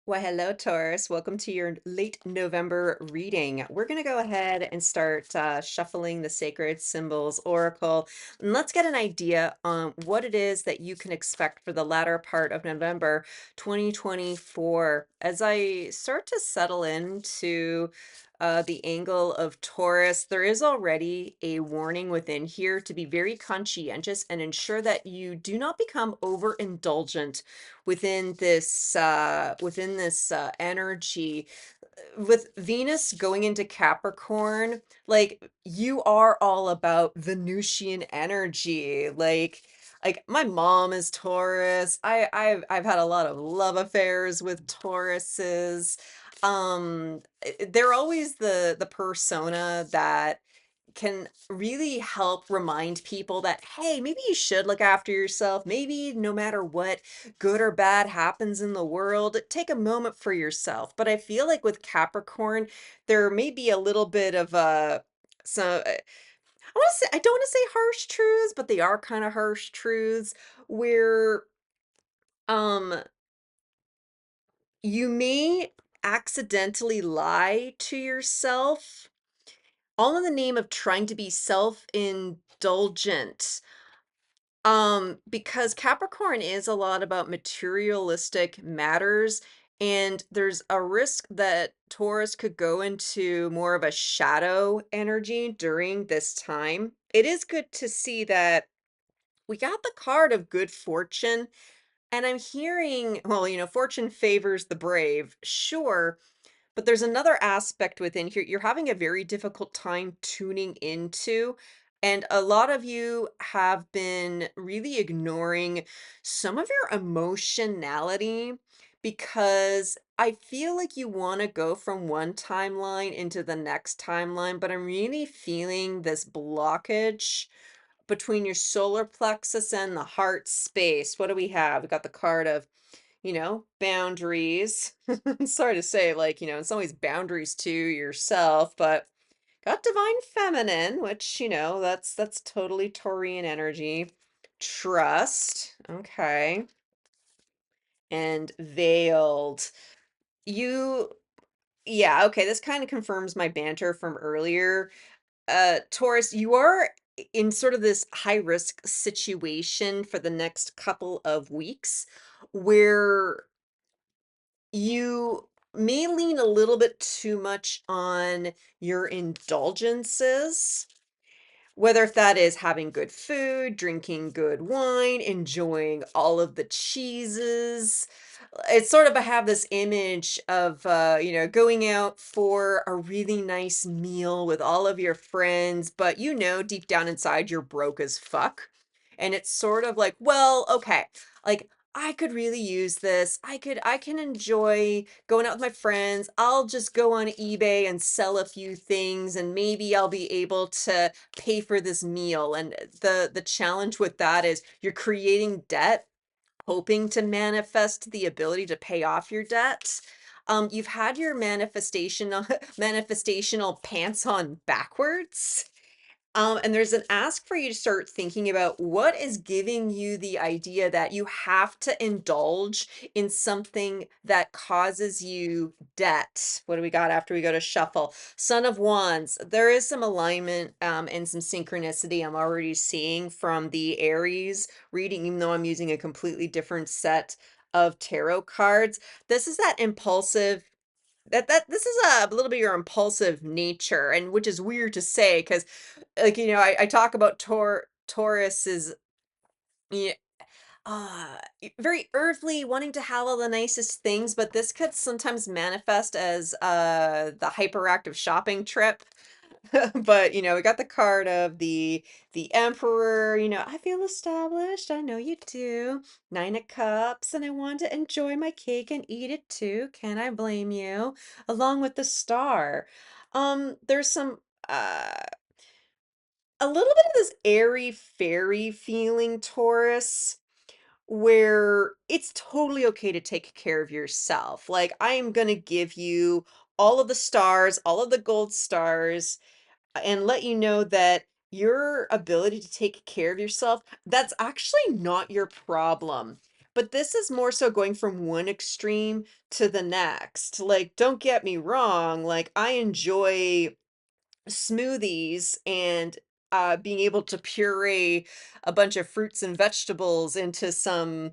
Well, hello, Taurus. Welcome to your late November reading. We're going to go ahead and start shuffling the Sacred Symbols Oracle. And let's get an idea on what it is that you can expect for the latter part of November 2024. As I start to settle into the angle of Taurus, there is already a warning within here to be very conscientious and ensure that you do not become overindulgent within this energy with Venus going into Capricorn. Like, you are all about Venusian energy. Like my mom is Taurus. I've had a lot of love affairs with Tauruses. They're always the persona that can really help remind people that, hey, maybe you should look after yourself. Maybe no matter what good or bad happens in the world, take a moment for yourself. But I feel like with Capricorn, there may be a little bit of I want to say, I don't want to say harsh truths, but they are kind of harsh truths where um you may accidentally lie to yourself, all in the name of trying to be self-indulgent. Because Capricorn is a lot about materialistic matters, and there's a risk that Taurus could go into more of a shadow energy during this time. It is good to see that we got the card of good fortune, and I'm hearing, well, fortune favors the brave, sure, but there's another aspect within here you're having a very difficult time tuning into, and a lot of you have been really ignoring some of your emotionality because I feel like you want to go from one timeline into the next timeline, but I'm really feeling this blockage between your solar plexus and the heart space. What do we have? We got the card of boundaries. Sorry to say, like, it's always boundaries to yourself, but got divine feminine, which, that's totally Taurian energy. Trust, okay. And veiled. You, yeah, okay, this kind of confirms my banter from earlier. Taurus, you are in sort of this high risk situation for the next couple of weeks where you may lean a little bit too much on your indulgences, whether if that is having good food, drinking good wine, enjoying all of the cheeses. It's sort of I have this image of going out for a really nice meal with all of your friends, but deep down inside you're broke as fuck. And it's sort of like, well, okay, like I could really use this. I can enjoy going out with my friends. I'll just go on eBay and sell a few things and maybe I'll be able to pay for this meal. And the challenge with that is you're creating debt, hoping to manifest the ability to pay off your debts. You've had your manifestational pants on backwards. And there's an ask for you to start thinking about what is giving you the idea that you have to indulge in something that causes you debt. What do we got after we go to shuffle? Son of Wands. There is some alignment and some synchronicity I'm already seeing from the Aries reading, even though I'm using a completely different set of tarot cards. This is that impulsive that this is a little bit your impulsive nature, and which is weird to say because like, I talk about Taurus is yeah, very earthly, wanting to have all the nicest things, but this could sometimes manifest as the hyperactive shopping trip. But we got the card of the Emperor. I feel established. I know you do. Nine of Cups, and I want to enjoy my cake and eat it too. Can I blame you? Along with the Star. There's some a little bit of this airy fairy feeling, Taurus, where it's totally okay to take care of yourself. Like, I am going to give you all of the stars, all of the gold stars, and let you know that your ability to take care of yourself, that's actually not your problem. But this is more so going from one extreme to the next. Like, don't get me wrong, like, I enjoy smoothies and, being able to puree a bunch of fruits and vegetables into some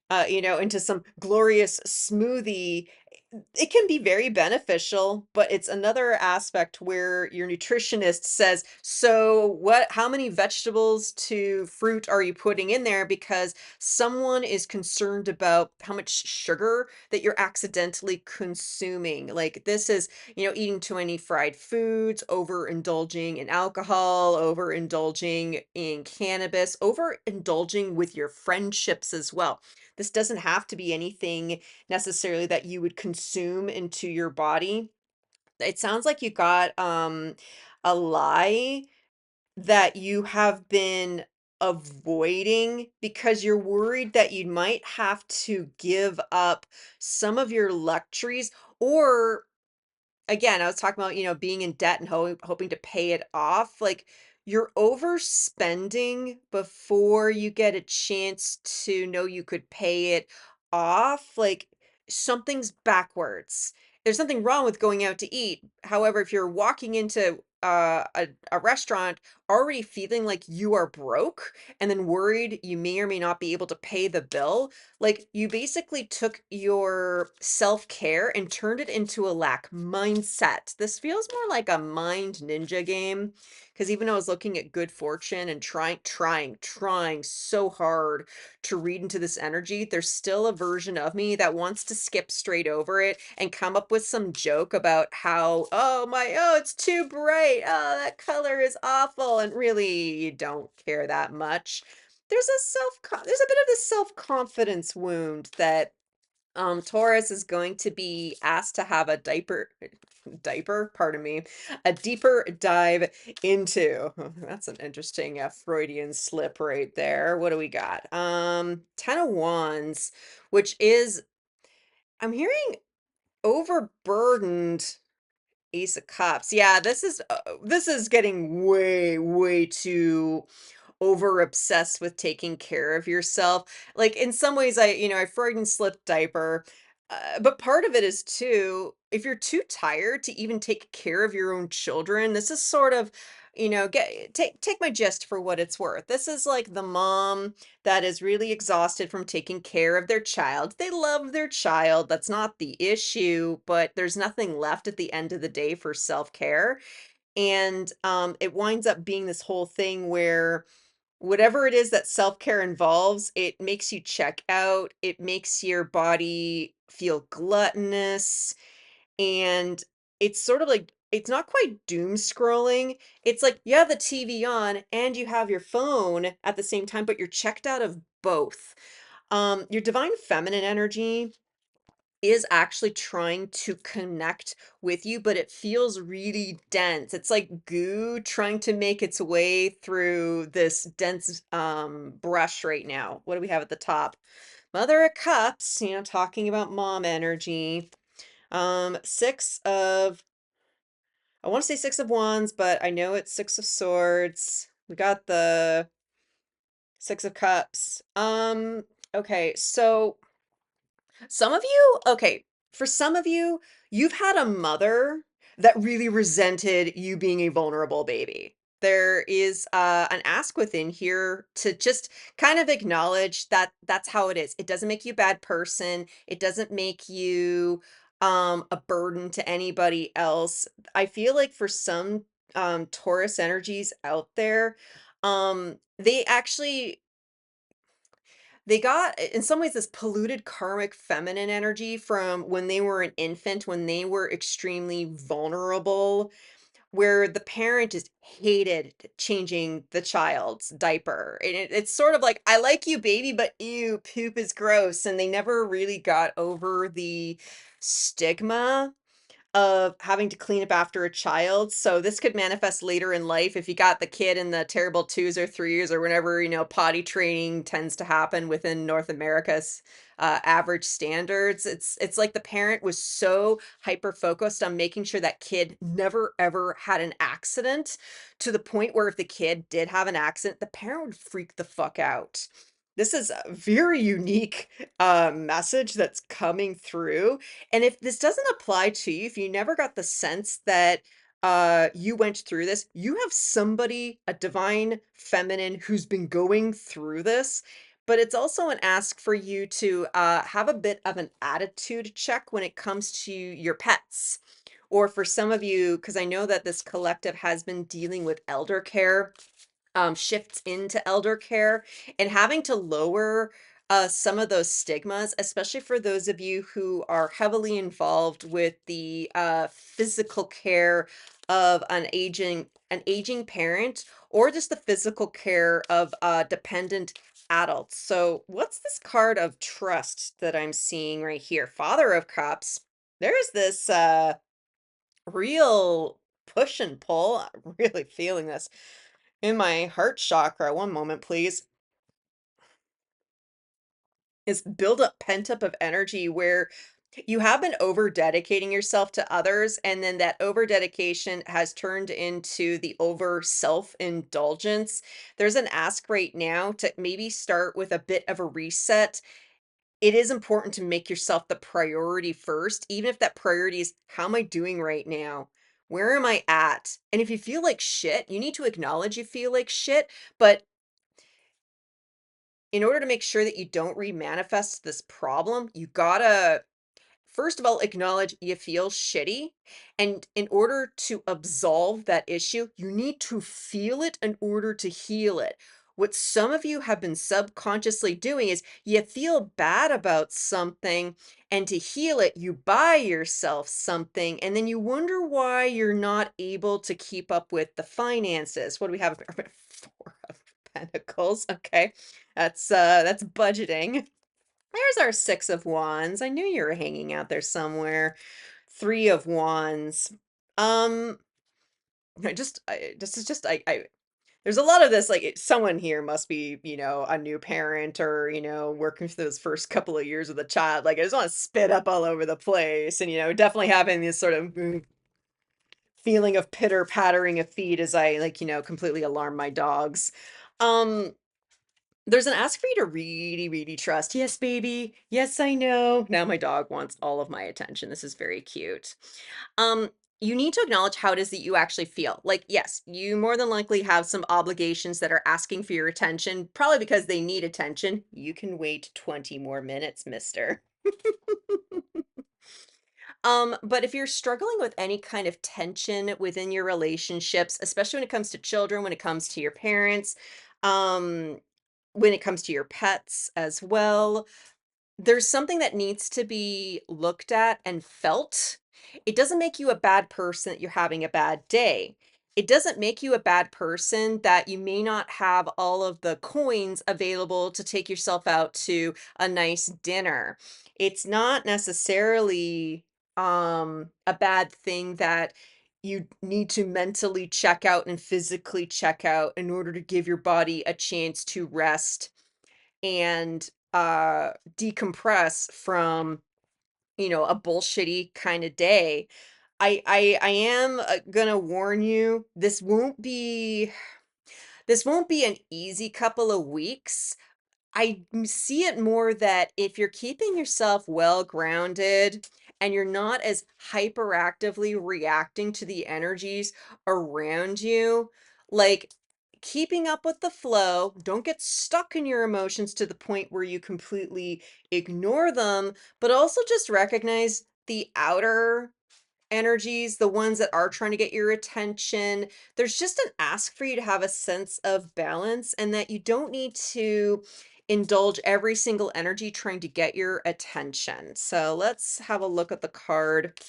into some glorious smoothie. It can be very beneficial, but it's another aspect where your nutritionist says, "So, how many vegetables to fruit are you putting in there?" Because someone is concerned about how much sugar that you're accidentally consuming. Like, this is, eating too many fried foods, overindulging in alcohol, overindulging in cannabis, overindulging with your friendships as well. This doesn't have to be anything necessarily that you would consume into your body. It sounds like you got a lie that you have been avoiding because you're worried that you might have to give up some of your luxuries, or again, I was talking about, being in debt and hoping to pay it off. Like, you're overspending before you get a chance to know you could pay it off. Like, something's backwards. There's something wrong with going out to eat. However, if you're walking into a restaurant already feeling like you are broke and then worried you may or may not be able to pay the bill, like, you basically took your self-care and turned it into a lack mindset. This feels more like a mind ninja game, because even though I was looking at good fortune and trying so hard to read into this energy, there's still a version of me that wants to skip straight over it and come up with some joke about how, oh, it's too bright. Oh, that color is awful. And really, you don't care that much. There's a bit of this self-confidence wound that Taurus is going to be asked to have a pardon me, a deeper dive into. That's an interesting Freudian slip right there. What do we got? 10 of Wands, which is, I'm hearing, overburdened. Ace of Cups. Yeah, this is getting way too over obsessed with taking care of yourself. Like, in some ways, I Freudian slip diaper, but part of it is too, if you're too tired to even take care of your own children, this is sort of, take my gist for what it's worth. This is like the mom that is really exhausted from taking care of their child. They love their child. That's not the issue, but there's nothing left at the end of the day for self-care. And it winds up being this whole thing where whatever it is that self-care involves, it makes you check out, it makes your body feel gluttonous, and it's sort of like, it's not quite doom scrolling. It's like you have the TV on and you have your phone at the same time, but you're checked out of both. Your divine feminine energy is actually trying to connect with you, but it feels really dense. It's like goo trying to make its way through this dense brush right now. What do we have at the top? Mother of Cups, talking about mom energy. Six of, I want to say Six of Wands, but I know it's Six of Swords. We got the Six of Cups. Okay, so for some of you, you've had a mother that really resented you being a vulnerable baby. There is an ask within here to just kind of acknowledge that that's how it is. It doesn't make you a bad person. It doesn't make you a burden to anybody else. I feel like for some Taurus energies out there, they actually, they got, in some ways, this polluted karmic feminine energy from when they were an infant, when they were extremely vulnerable, where the parent just hated changing the child's diaper. And it's sort of like, I like you, baby, but ew, poop is gross. And they never really got over the stigma of having to clean up after a child. So this could manifest later in life if you got the kid in the terrible twos or threes or whenever, potty training tends to happen within North America's average standards. It's like the parent was so hyper focused on making sure that kid never ever had an accident, to the point where if the kid did have an accident, the parent would freak the fuck out. This is a very unique message that's coming through. And if this doesn't apply to you, if you never got the sense that you went through this, you have somebody, a divine feminine, who's been going through this. But it's also an ask for you to have a bit of an attitude check when it comes to your pets. Or for some of you, because I know that this collective has been dealing with elder care, shifts into elder care, and having to lower some of those stigmas, especially for those of you who are heavily involved with the physical care of an aging parent, or just the physical care of dependent adults. So, what's this card of trust that I'm seeing right here? Father of Cups. There's this real push and pull. I'm really feeling this in my heart chakra. One moment, please. Is build up pent up of energy where you have been over dedicating yourself to others, and then that over dedication has turned into the over self indulgence. There's an ask right now to maybe start with a bit of a reset. It is important to make yourself the priority first, even if that priority is, how am I doing right now? Where am I at? And if you feel like shit, you need to acknowledge you feel like shit. But in order to make sure that you don't remanifest this problem, you gotta first of all acknowledge you feel shitty. And in order to absolve that issue, you need to feel it in order to heal it. What some of you have been subconsciously doing is you feel bad about something, and to heal it, you buy yourself something, and then you wonder why you're not able to keep up with the finances. What do we have? Four of Pentacles. Okay. That's budgeting. There's our Six of Wands. I knew you were hanging out there somewhere. Three of Wands. Um, this is just there's a lot of this, like, someone here must be, a new parent, or, working through those first couple of years with a child. Like, I just want to spit up all over the place, and, definitely having this sort of feeling of pitter pattering of feet as I, like, completely alarm my dogs. Um, there's an ask for you to really, really trust. Yes, baby. Yes, I know. Now my dog wants all of my attention. This is very cute. Um, you need to acknowledge how it is that you actually feel. Like, yes, you more than likely have some obligations that are asking for your attention, probably because they need attention. You can wait 20 more minutes, mister. But if you're struggling with any kind of tension within your relationships, especially when it comes to children, when it comes to your parents, um, when it comes to your pets as well, there's something that needs to be looked at and felt. It doesn't make you a bad person that you're having a bad day. It doesn't make you a bad person that you may not have all of the coins available to take yourself out to a nice dinner. It's not necessarily a bad thing that you need to mentally check out and physically check out in order to give your body a chance to rest and decompress from, a bullshitty kind of day. I am gonna warn you, this won't be an easy couple of weeks. See it more that if you're keeping yourself well grounded and you're not as hyperactively reacting to the energies around you, like, keeping up with the flow, don't get stuck in your emotions to the point where you completely ignore them, but also just recognize the outer energies, the ones that are trying to get your attention. There's just an ask for you to have a sense of balance, and that you don't need to indulge every single energy trying to get your attention. So let's have a look at the card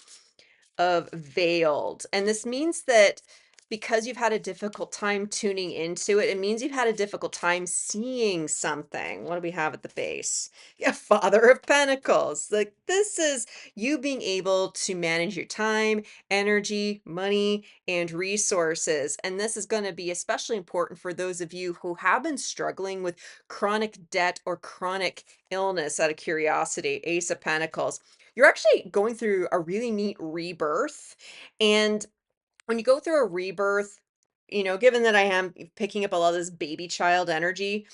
of veiled. And this means that because you've had a difficult time tuning into it, it means you've had a difficult time seeing something. What do we have at the base? Yeah, Father of Pentacles. Like, this is you being able to manage your time, energy, money, and resources. And this is going to be especially important for those of you who have been struggling with chronic debt or chronic illness. Out of curiosity, Ace of Pentacles, you're actually going through a really neat rebirth. And when you go through a rebirth, given that I am picking up a lot of this baby child energy,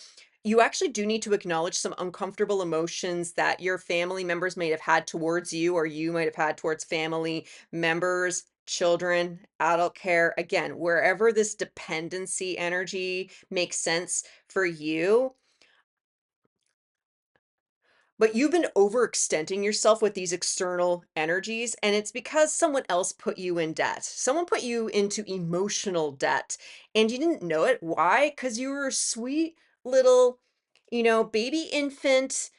you actually do need to acknowledge some uncomfortable emotions that your family members might have had towards you, or you might have had towards family members, children, adult care. Again, wherever this dependency energy makes sense for you, but you've been overextending yourself with these external energies, and it's because someone else put you in debt. Someone put you into emotional debt, and you didn't know it. Why? Because you were a sweet little, baby infant,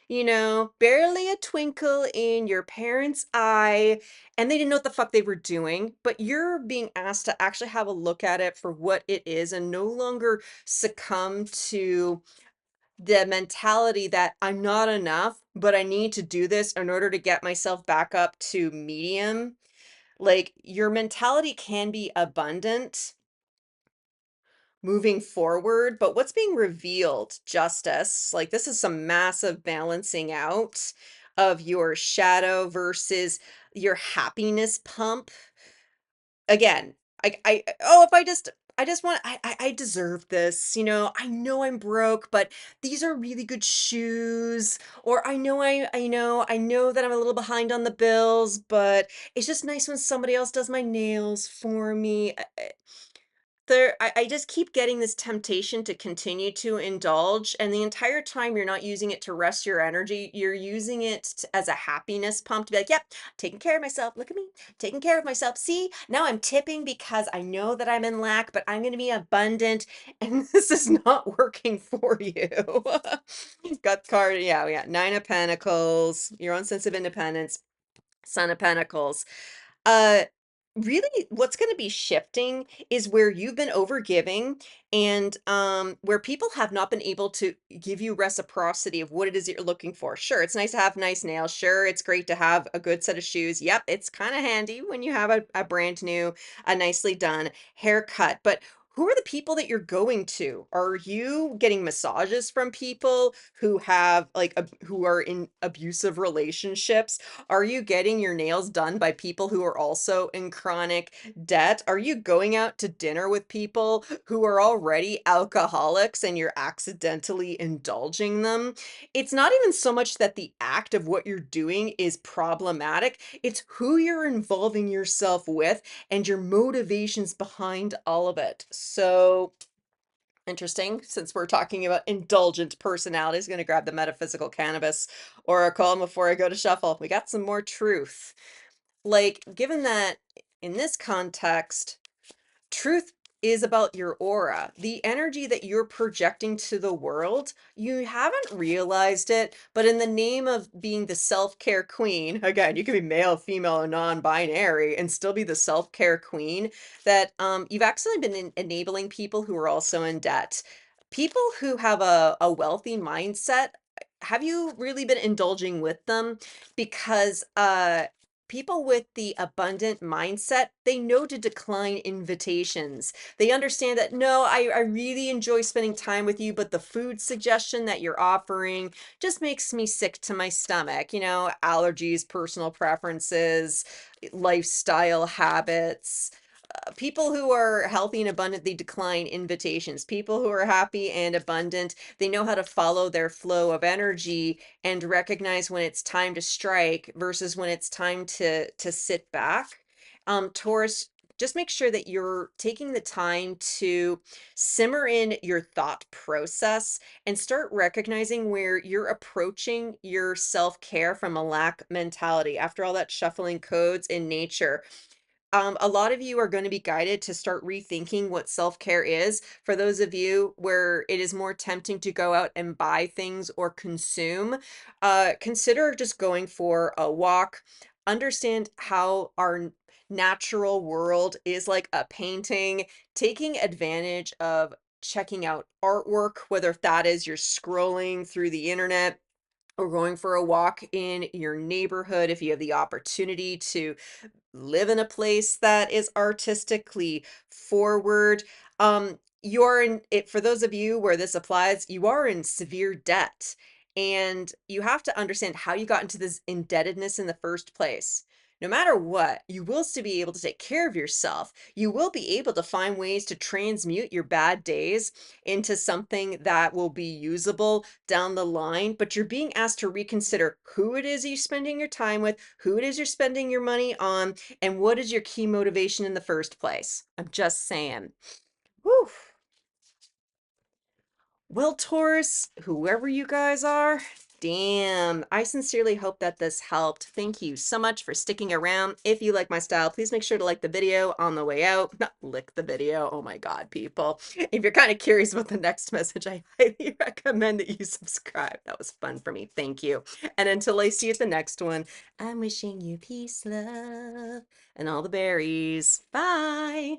barely a twinkle in your parents' eye, and they didn't know what the fuck they were doing. But you're being asked to actually have a look at it for what it is and no longer succumb to the mentality that I'm not enough, but I need to do this in order to get myself back up to medium. Like, your mentality can be abundant moving forward, but what's being revealed, justice, like this is some massive balancing out of your shadow versus your happiness pump. Again, oh, if I just want I deserve this, I know I'm broke, but these are really good shoes, or I know that I'm a little behind on the bills, but it's just nice when somebody else does my nails for me. I just keep getting this temptation to continue to indulge, and the entire time you're not using it to rest your energy, you're using it as a happiness pump to be like, "Yep, taking care of myself. Look at me, taking care of myself. See, now I'm tipping because I know that I'm in lack, but I'm going to be abundant, and this is not working for you." Got the card, yeah, we got Nine of Pentacles, your own sense of independence, Son of Pentacles. Uh, really what's gonna be shifting is where you've been overgiving and, where people have not been able to give you reciprocity of what it is that you're looking for. Sure, it's nice to have nice nails. Sure, it's great to have a good set of shoes. Yep, it's kinda handy when you have a brand new, a nicely done haircut, but who are the people that you're going to? Are you getting massages from people who have, like, who are in abusive relationships? Are you getting your nails done by people who are also in chronic debt? Are you going out to dinner with people who are already alcoholics and you're accidentally indulging them? It's not even so much that the act of what you're doing is problematic, it's who you're involving yourself with and your motivations behind all of it. So, interesting, since we're talking about indulgent personalities, gonna grab the metaphysical cannabis oracle before I go to shuffle. We got some more truth. Like, given that in this context, truth is about your aura, the energy that you're projecting to the world. You haven't realized it, but in the name of being the self-care queen, again, you can be male, female, and non-binary and still be the self-care queen, that you've actually been enabling people who are also in debt. People who have a wealthy mindset, have you really been indulging with them? Because people with the abundant mindset, they know to decline invitations. They understand that, no, I really enjoy spending time with you, but the food suggestion that you're offering just makes me sick to my stomach. Allergies, personal preferences, lifestyle habits. People who are healthy and abundant, they decline invitations. People who are happy and abundant, they know how to follow their flow of energy and recognize when it's time to strike versus when it's time to sit back. Taurus, just make sure that you're taking the time to simmer in your thought process and start recognizing where you're approaching your self-care from a lack mentality. After all that shuffling codes in nature, a lot of you are going to be guided to start rethinking what self-care is. For those of you where it is more tempting to go out and buy things or consume, consider just going for a walk. Understand how our natural world is like a painting, taking advantage of checking out artwork, whether that is you're scrolling through the internet or going for a walk in your neighborhood if you have the opportunity to live in a place that is artistically forward. You're in it, for those of you where this applies, you are in severe debt. And you have to understand how you got into this indebtedness in the first place. No matter what, you will still be able to take care of yourself. You will be able to find ways to transmute your bad days into something that will be usable down the line, but you're being asked to reconsider who it is you're spending your time with, who it is you're spending your money on, and what is your key motivation in the first place. I'm just saying. Whew. Well, Taurus, whoever you guys are, damn, I sincerely hope that this helped. Thank you so much for sticking around. If you like my style, please make sure to like the video on the way out. Not lick the video. Oh my God, people. If you're kind of curious about the next message, I highly recommend that you subscribe. That was fun for me. Thank you. And until I see you at the next one, I'm wishing you peace, love, and all the berries. Bye.